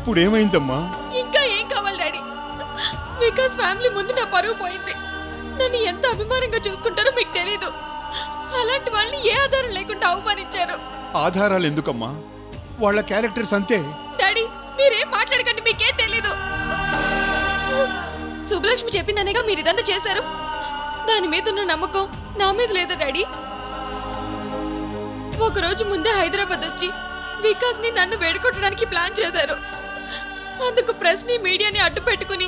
ఇప్పుడు ఏమైందమ్మా? ఇంకా ఏం కావాలి డాడీ? వికాస్ ఫ్యామిలీ ముందు నా పరువు పోయింది. నన్ను ఎంత అభిమానంగా చూసుకుంటారో మీకు తెలీదు. అలాంటి వాళ్ళని ఏ ఆధారం లేకుండా అవమానించారు. ఆధారాలు ఎందుకమ్మా? వాళ్ళ క్యారెక్టర్స్ అంతే. డాడీ మీరేం మాట్లాడకండి, మీకేం తెలీదు. సుబ్బలక్ష్మి చెప్పిందనేగా మీరు ఇదంతా చేశారు. దాని మీద ఉన్న నమ్మకం నా మీద లేదా డాడీ? ఒకరోజు ముందే హైదరాబాద్ వచ్చి వికాస్ ని నన్ను వేడుకొట్టడానికి ప్లాన్ చేశారు. అందుకు ప్రెస్ ని మీడియాని అడ్డు పెట్టుకుని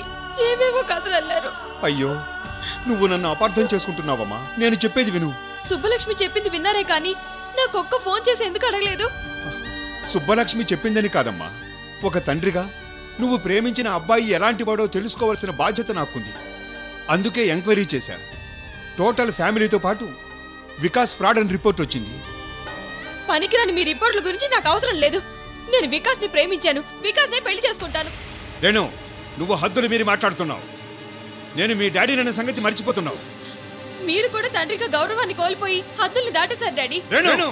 ఏవేవో కథలు అల్లారు. అయ్యో, నువ్వు నన్ను అపార్థం చేసుకుంటున్నావమ్మా. నేను చెప్పేది విను. సుబ్బలక్ష్మి చెప్పింది విన్నారే కానీ నాకొక్క ఫోన్ చేసి ఎందుకు అడగలేదు? సుబ్బలక్ష్మి చెప్పిందని కాదమ్మా, ఒక తండ్రిగా నువ్వు ప్రేమించిన అబ్బాయి ఎలాంటి వాడో తెలుసుకోవాల్సిన బాధ్యత నాకుంది. అందుకే ఎంక్వైరీ చేశా. టోటల్ ఫ్యామిలీతో పాటు వికాస్ ఫ్రాడ్ అని రిపోర్ట్ వచ్చింది. పనికిరాని మీ రిపోర్ట్ల గురించి నాకు అవసరం లేదు. నేను వికాస్ ని ప్రేమించాను, వికాస్ ని పెళ్లి చేసుకుంటాను. రేణు, నువ్వు హద్దులు మీరి మాట్లాడుతున్నావు. నేను మీ డాడీ అనే సంగతి మర్చిపోతున్నావు. మీరు కూడా తండ్రిగా గౌరవాన్ని కోల్పోయి హద్దుల్ని దాటేశారు డాడీ. రేణు,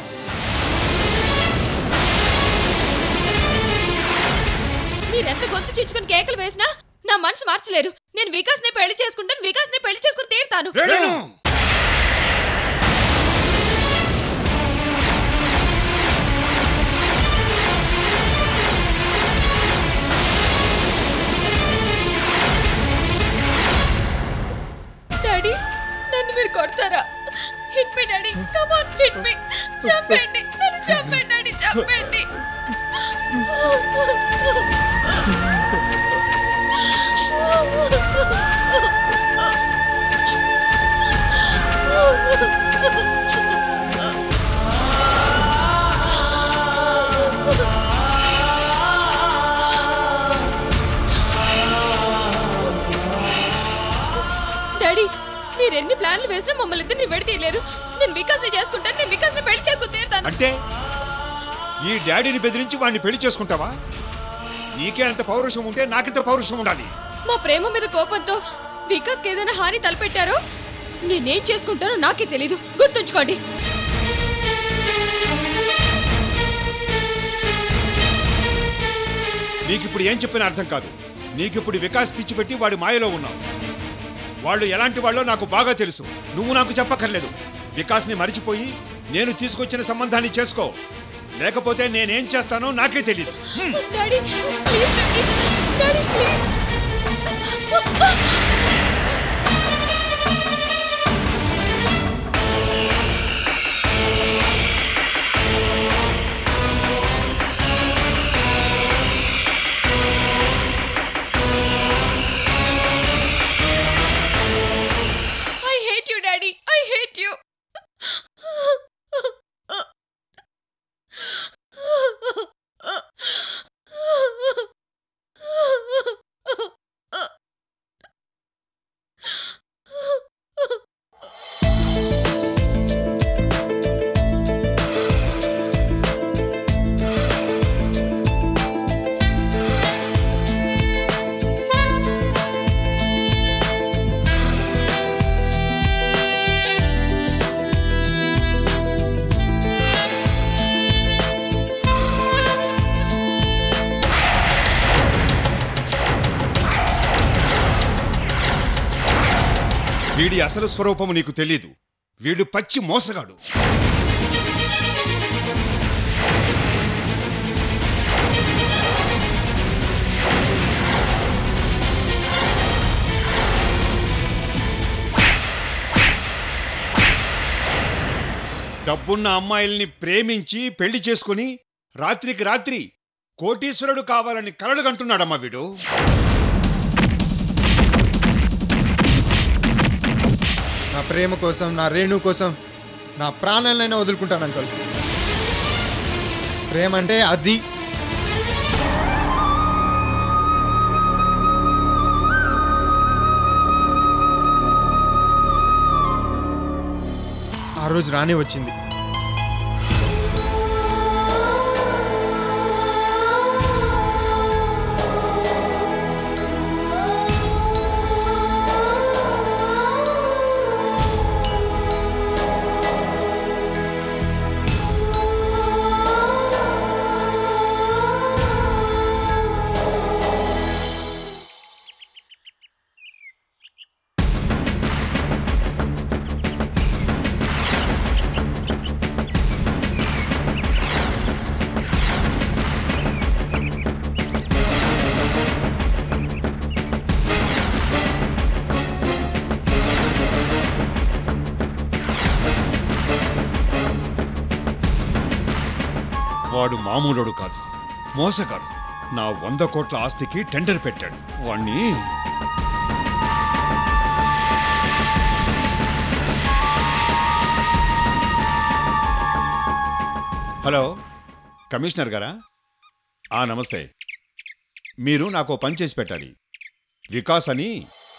మీరెంత గొంతు చిచ్చుకుని కేకలు వేసినా నా మనసు మార్చలేరు. నేను వికాస్ ని పెళ్లి చేసుకుంటాను, వికాస్ ని పెళ్లి చేసుకుని తీరుతాను. డాడీ నన్ను మీరు కొడతారా? Hit me daddy, come on hit me. చంపండి నన్ను, చంపండి డాడీ, చంపండి. డాడీ మీరెన్ని ప్లాన్లు వేసినా మమ్మల్ని ఇద్దరిని విడతీయలేరు. నేను వికాస్ ని చేసుకుంటాను, నేను వికాస్ ని పెళ్లి చేసుకుని తీరుతాను. అంటే ఈ డాడీని బెదిరించి వాడిని పెళ్లి చేసుకుంటావా? నీకే అంత పౌరుషం ఉంటే నాకింత పౌరుషం ఉండాలి. మా ప్రేమ మీద కోపంతో వికాస్కి ఏదైనా హాని తలపెట్టారో నేనేం చేసుకుంటానో నాకే తెలీదు, గుర్తుంచుకోండి. నీకిప్పుడు ఏం చెప్పినా అర్థం కాదు. నీకిప్పుడు వికాస్ పిచ్చి పెట్టి వాడి మాయలో ఉన్నావు. వాళ్ళు ఎలాంటి వాళ్ళో నాకు బాగా తెలుసు. నువ్వు నాకు చెప్పక్కర్లేదు. వికాస్ని మరిచిపోయి నేను తీసుకొచ్చిన సంబంధాన్ని చేసుకో, లేకపోతే నేనేం చేస్తానో నాకే తెలియదు. Daddy please, daddy please. I hate you, Daddy. I hate you. వీడి అసలు స్వరూపము నీకు తెలీదు. వీడు పచ్చి మోసగాడు. డబ్బున్న అమ్మాయిల్ని ప్రేమించి పెళ్లి చేసుకుని రాత్రికి రాత్రి కోటీశ్వరుడు కావాలని కలలు కంటున్నాడమ్మా వీడు. నా ప్రేమ కోసం, నా రేణు కోసం నా ప్రాణాలైనా వదులుకుంటాను అంకల్. ప్రేమ అంటే అది. ఆ రోజు రానే వచ్చింది. వాడు మామూలుడు కాదు, మోసగాడు. నా 100 కోట్ల ఆస్తికి టెండర్ పెట్టాడు. వాణ్ణి హలో, కమిషనర్ గారా? నమస్తే. మీరు నాకు పని చేసి పెట్టాలి. వికాస్ అని.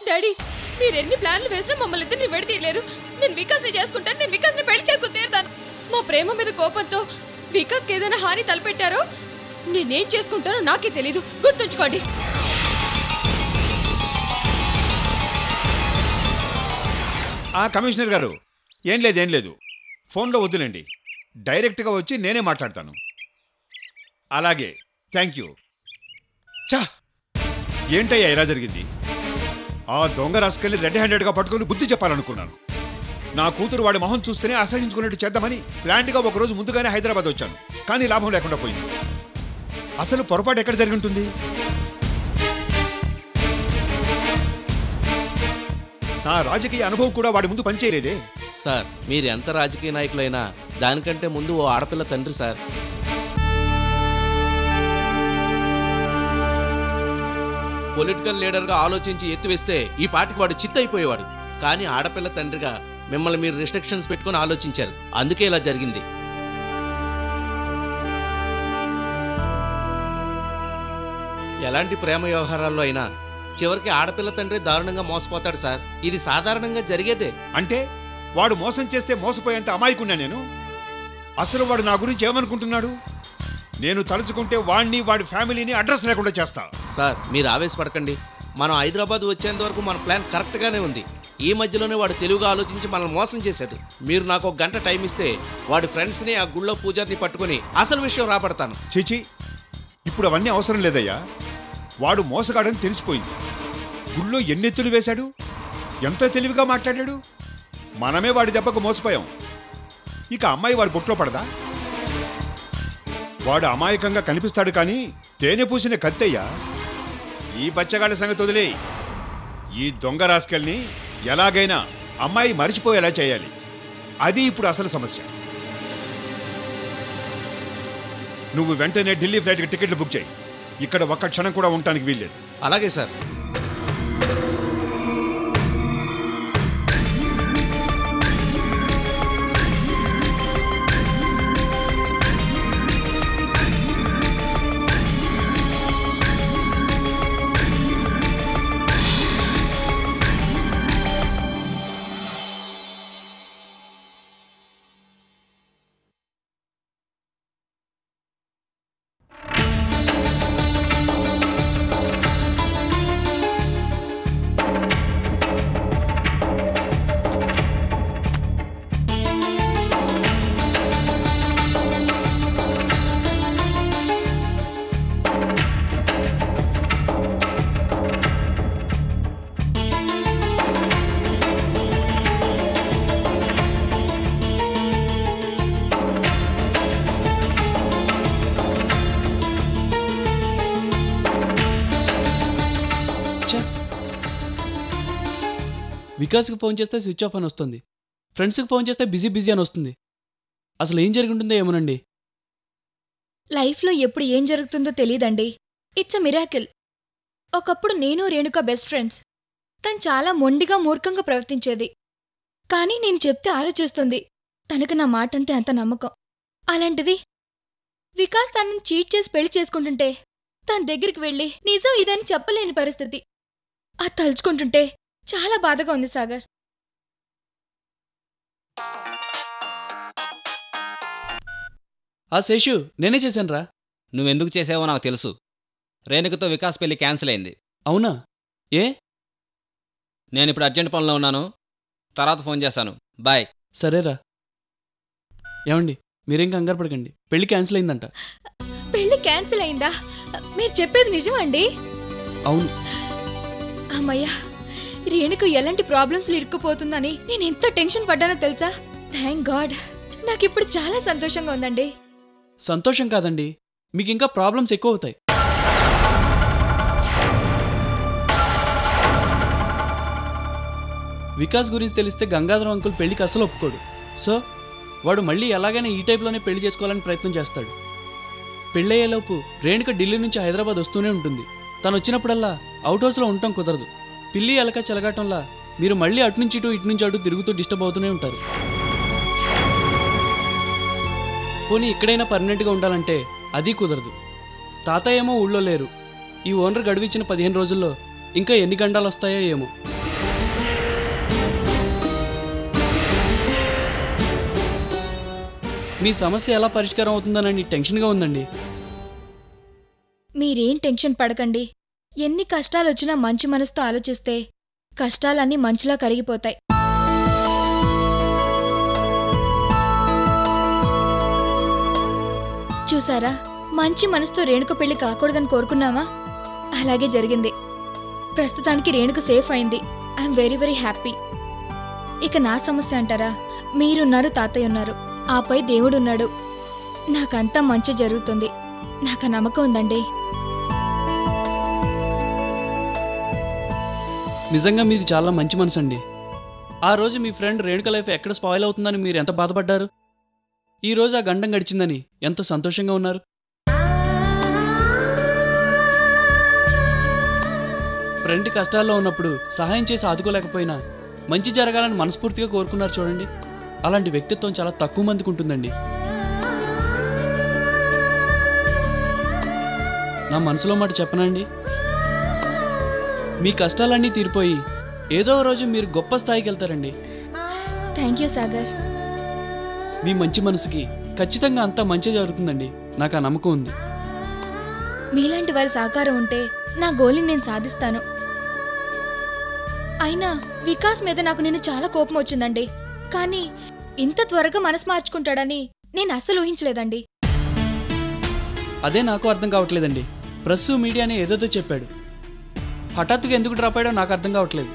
డాడీ, మీరు ఎన్ని ప్లాన్లు వేసినా మమ్మల్ని ఇద్దరిని విడతీయలేరు. నేను వికాస్ని చేసుకుంటాను, నేను వికాస్ని పెళ్లి చేసుకుని తీరుతాను. మా ప్రేమ మీద కోపంతో వికాస్కి ఏదైనా హాని తలపెట్టారో నేనేం చేసుకుంటానో నాకే తెలీదు, గుర్తుంచుకోండి. కమిషనర్ గారు, ఏం లేదు, ఫోన్లో వద్దులేండి, డైరెక్ట్గా వచ్చి నేనే మాట్లాడతాను. అలాగే, థ్యాంక్ యూ. చా, ఏంటయ్యా ఇలా జరిగింది? ఆ దొంగ రాసుకెళ్ళి రెడ్ హ్యాండెడ్గా పట్టుకుని బుద్ధి చెప్పాలనుకున్నాను. నా కూతురు వాడి మొహం చూస్తేనే అసహించుకున్నట్టు చేద్దామని ప్లాంట్గా ఒకరోజు ముందుగానే హైదరాబాద్ వచ్చాను. కానీ లాభం లేకుండా పోయింది. అసలు పొరపాటు ఎక్కడ జరిగి ఉంటుంది? నా రాజకీయ అనుభవం కూడా వాడి ముందు పనిచేయలేదే. సార్, మీరు ఎంత రాజకీయ నాయకులైనా దానికంటే ముందు ఓ ఆడపిల్ల తండ్రి సార్. పొలిటికల్ లీడర్గా ఆలోచించి ఎత్తివేస్తే ఈ పార్టీకి వాడు చిత్తయిపోయేవాడు. కానీ ఆడపిల్ల తండ్రిగా మిమ్మల్ని మీరు రిస్ట్రిక్షన్స్ పెట్టుకుని ఆలోచించారు, అందుకే ఇలా జరిగింది. ఎలాంటి ప్రేమ వ్యవహారాల్లో అయినా చివరికి ఆడపిల్ల తండ్రి దారుణంగా మోసపోతాడు సార్. ఇది సాధారణంగా జరిగేదే. అంటే వాడు మోసం చేస్తే మోసపోయేంత అమాయకున్నా నేను? అసలు వాడు నా గురించి ఏమనుకుంటున్నాడు? నేను తలుచుకుంటే వాడిని వాడి ఫ్యామిలీని అడ్రస్ లేకుండా చేస్తా. సార్, మీరు ఆవేశపడకండి. మనం హైదరాబాద్ వచ్చేంత వరకు మన ప్లాన్ కరెక్ట్గానే ఉంది. ఈ మధ్యలోనే వాడు తెలివిగా ఆలోచించి మనల్ని మోసం చేశాడు. మీరు నాకు 1 గంట టైం ఇస్తే వాడి ఫ్రెండ్స్ని, ఆ గుళ్ళో పూజారిని పట్టుకుని అసలు విషయం రాబడతాను. చిచి, ఇప్పుడు అవన్నీ అవసరం లేదయ్యా. వాడు మోసగాడని తెలిసిపోయింది. గుళ్ళో ఎన్నెత్తులు వేశాడు, ఎంత తెలివిగా మాట్లాడాడు. మనమే వాడి దెబ్బకు మోసపోయాం. ఇక అమ్మాయి వాడి బొట్లో పడదా? వాడు అమాయకంగా కనిపిస్తాడు కానీ తేనె పూసిన కత్తయ్యా. ఈ బచ్చగాళ్ళ సంగతి వదిలే. ఈ దొంగ రాస్కెల్ని ఎలాగైనా అమ్మాయి మరిచిపోయేలా చేయాలి. అది ఇప్పుడు అసలు సమస్య. నువ్వు వెంటనే ఢిల్లీ ఫ్లైట్కి టికెట్లు బుక్ చేయి. ఇక్కడ ఒక్క క్షణం కూడా ఉండటానికి వీల్లేదు. అలాగే సార్. వికాస్కి ఫోన్ చేస్తే స్విచ్ ఆఫ్ అని వస్తుంది, ఫ్రెండ్స్కి ఫోన్ చేస్తే బిజీ అని వస్తుంది. అసలు ఏం జరుగుతుందో ఏమోనండి. లైఫ్లో ఎప్పుడు ఏం జరుగుతుందో తెలీదండి. It's a miracle. ఒకప్పుడు నేను రేణుక బెస్ట్ ఫ్రెండ్స్. తను చాలా మొండిగా మూర్ఖంగా ప్రవర్తించేది. కానీ నేను చెప్తే ఆలోచిస్తుంది. తనకు నా మాట అంటే అంత నమ్మకం. అలాంటిది వికాస్ తనని చీట్ చేసి పెళ్లి చేసుకుంటుంటే తన దగ్గరికి వెళ్ళి నిజం ఇదని చెప్పలేని పరిస్థితి. అది తలుచుకుంటుంటే చాలా బాధగా ఉంది సాగర్. శేషు, నేనే చేశానురా. నువ్వెందుకు చేసావో నాకు తెలుసు. రేణుకతో వికాస్ పెళ్లి క్యాన్సిల్ అయింది. అవునా? ఏ? నేను ఇప్పుడు అర్జెంట్ పనిలో ఉన్నాను, తర్వాత ఫోన్ చేస్తాను. బాయ్. సరేరా. ఏమండి, మీరేం కంగారు పడకండి, పెళ్లి క్యాన్సిల్ అయిందంట. పెళ్లి క్యాన్సిల్ అయిందా? మీరు చెప్పేది నిజమండి? అవును. అమ్మయ్యా, రేణుకు ఎలాంటి ప్రాబ్లమ్స్లో ఇరుక్కుపోతుందని నేను ఎంత టెన్షన్ పడ్డానో తెలుసా? Thank God. నాకిప్పుడు చాలా సంతోషంగా ఉందండి. సంతోషం కాదండి, మీకు ఇంకా ప్రాబ్లమ్స్ ఎక్కువ అవుతాయి. వికాస్ గురించి తెలిస్తే గంగాధరం అంకుల్ పెళ్లికి అస్సలు ఒప్పుకోడు. సో వాడు మళ్ళీ ఎలాగైనా ఈ టైప్లోనే పెళ్లి చేసుకోవాలని ప్రయత్నం చేస్తాడు. పెళ్ళయ్యేలోపు రేణుక ఢిల్లీ నుంచి హైదరాబాద్ వస్తూనే ఉంటుంది. తను వచ్చినప్పుడల్లా అవుట్ హౌస్లో ఉండటం కుదరదు. పిల్లి ఎలక చెలగాటంలా మీరు మళ్ళీ అటునుంచి ఇటు నుంచి అటు తిరుగుతూ డిస్టర్బ్ అవుతూనే ఉంటారు. పోనీ ఇక్కడైనా పర్మనెంట్గా ఉండాలంటే అది కుదరదు. తాతయ్య ఏమో ఊళ్ళో లేరు. ఈ ఓనర్ గడువిచ్చిన 15 రోజుల్లో ఇంకా ఎన్ని గండాలు వస్తాయో ఏమో. మీ సమస్య ఎలా పరిష్కారం అవుతుందనని టెన్షన్గా ఉందండి. మీరేం టెన్షన్ పడకండి. ఎన్ని కష్టాలొచ్చినా మంచి మనసుతో ఆలోచిస్తే కష్టాలన్నీ మంచులా కరిగిపోతాయి. చూసారా, మంచి మనసుతో రేణుక పెళ్లి కాకూడదని కోరుకున్నామా? అలాగే జరిగింది. ప్రస్తుతానికి రేణుక సేఫ్ అయింది. I'm very very happy. ఇక నా సమస్య అంటారా, మీరున్నారు, తాతయ్య ఉన్నారు, ఆపై దేవుడున్నాడు. నాకంతా మంచి జరుగుతుంది. నాకు నమ్మకం ఉందండి. నిజంగా మీది చాలా మంచి మనసు అండి. ఆ రోజు మీ ఫ్రెండ్ రేణుక లైఫ్ ఎక్కడ స్పాయిల్ అవుతుందని మీరు ఎంత బాధపడ్డారు. ఈరోజు ఆ గండం గడిచిందని ఎంత సంతోషంగా ఉన్నారు. ఫ్రెండ్ కష్టాల్లో ఉన్నప్పుడు సహాయం చేసి ఆదుకోలేకపోయినా మంచి జరగాలని మనస్ఫూర్తిగా కోరుకున్నారు చూడండి. అలాంటి వ్యక్తిత్వం చాలా తక్కువ మందికి ఉంటుందండి. నా మనసులో మాట చెప్పనండి, మీ కష్టాలన్నీ తీరిపోయి ఏదో రోజు మీరు గొప్ప స్థాయికి వెళ్తారండి. Thank you Sagar. మీ మంచి మనసుకి ఖచ్చితంగా అంతా మంచి జరుగుతుందండి. నాకు ఆ నమ్మకం ఉంది. మీలాంటి వారి సహకారం ఉంటే నా గోల్ని నేను సాధిస్తాను. అయినా వికాస్ మీద నాకు నిన్ను చాలా కోపం వచ్చిందండి. కానీ ఇంత త్వరగా మనసు మార్చుకుంటాడని నేను అస్సలు ఊహించలేదండి. అదే నాకు అర్థం కావట్లేదండి. ప్రెస్ మీడియాని ఏదేదో చెప్పాడు. హఠాత్తుగా ఎందుకు డ్రాప్ అయ్యాడో నాకు అర్థం కావట్లేదు.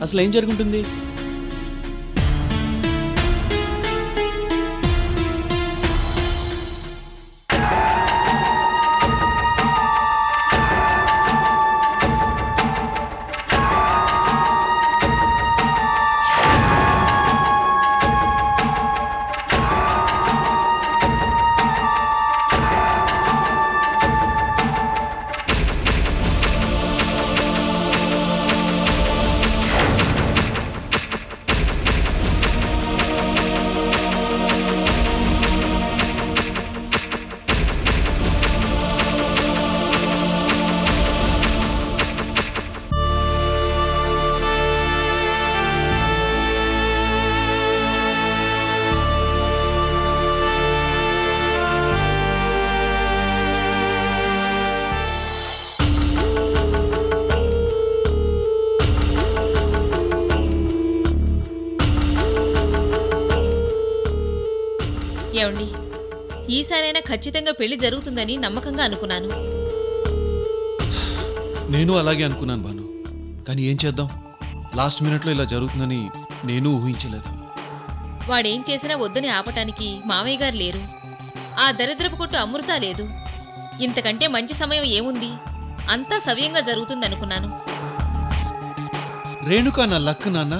అసలు ఏం జరుగుతుంది? ఏమండి, ఈసారైనా ఖచ్చితంగా పెళ్లి జరుగుతుందని నమ్మకంగా అనుకున్నాను. నేను అలాగే అనుకున్నాను భాను. కానీ ఏం చేద్దాం, లాస్ట్ మినిట్లో ఇలా జరుగుతుందని నేను ఊహించలేదు. వాడేం చేసినా వద్దని ఆపటానికి మామయ్య గారు లేరు. ఆ దరిద్రపు కొట్టు అమృత లేదు. ఇంతకంటే మంచి సమయం ఏముంది? అంతా సవ్యంగా జరుగుతుందనుకున్నాను. రేణుక నా లక్ నాన్న,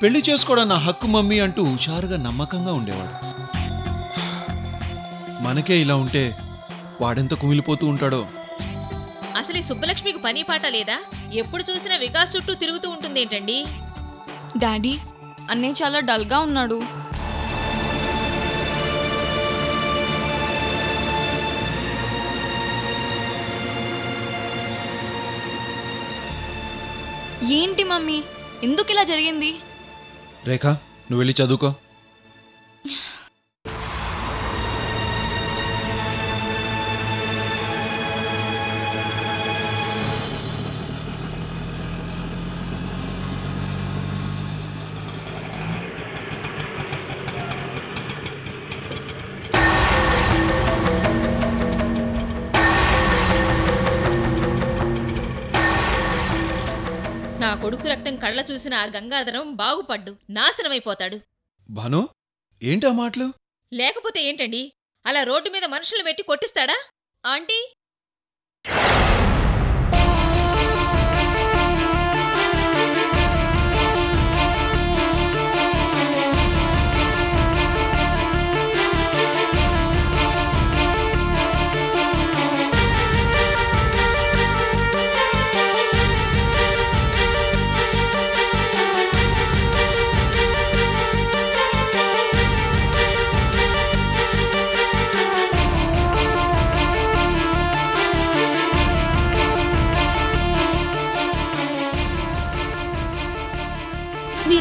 పెళ్లి చేసుకోవడం నా హక్కు మమ్మీ అంటూ హుషారుగా నమ్మకంగా ఉండేవాడు. మనకే ఇలా ఉంటే వాడెంత కుమిలిపోతూ ఉంటాడో. అసలు ఈ సుబ్బలక్ష్మికి పని పాట లేదా? ఎప్పుడు చూసినా వికాస్ చుట్టూ తిరుగుతూ ఉంటుందేంటండి? డాడీ, అన్నయ్య చాలా డల్గా ఉన్నాడు. ఏంటి మమ్మీ, ఎందుకు ఇలా జరిగింది? రేఖ, నువ్వు వెళ్ళి చదువుకో. నా కొడుకు రక్తం కళ్ళ చూసిన ఆ గంగాధరం బాగుపడ్డు, నాశనమైపోతాడు. భాను, ఏంటి ఆ మాటలు? లేకపోతే ఏంటండి, అలా రోడ్డు మీద మనుషులు పెట్టి కొట్టిస్తాడా? ఆంటీ,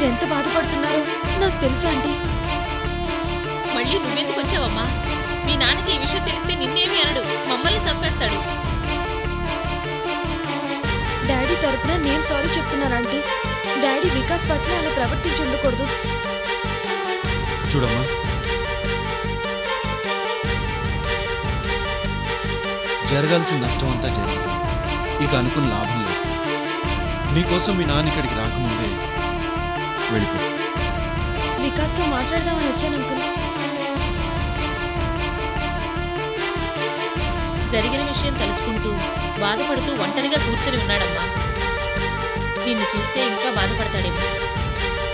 మీరెంత బాధపడుతున్నారో నాకు తెలుసా ఆంటీ. మళ్ళీ నువ్వెందుకు వచ్చావమ్మా? మీ నాన్నకి ఈ విషయం తెలిస్తే నిన్నేమీ అనడు, మమ్మల్ని చంపేస్తాడు. డాడీ తరపున నేను సారీ చెప్తున్నాను ఆంటీ. డాడీ వికాస్ పట్ల అలా ప్రవర్తించి ఉండకూడదు. చూడమ్మా, జరగాల్సిన నష్టం అంతా జరిగింది. ఇక అనుకున్న లాభం లేదు. నీకోసం మీ నాన్న ఇక్కడికి రాకముందే వెళ్ళిపో. వికాస్తో మాట్లాడదామని వచ్చాను అంకుల్. జరిగిన విషయం తలుచుకుంటూ బాధపడుతూ ఒంటరిగా కూర్చొని ఉన్నాడమ్మా. నిన్ను చూస్తే ఇంకా బాధపడతాడేమో.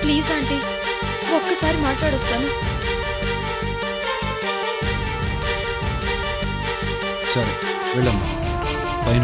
ప్లీజ్ ఆంటీ, ఒక్కసారి మాట్లాడొస్తాను. సరే వెళ్ళమ్మా, పైన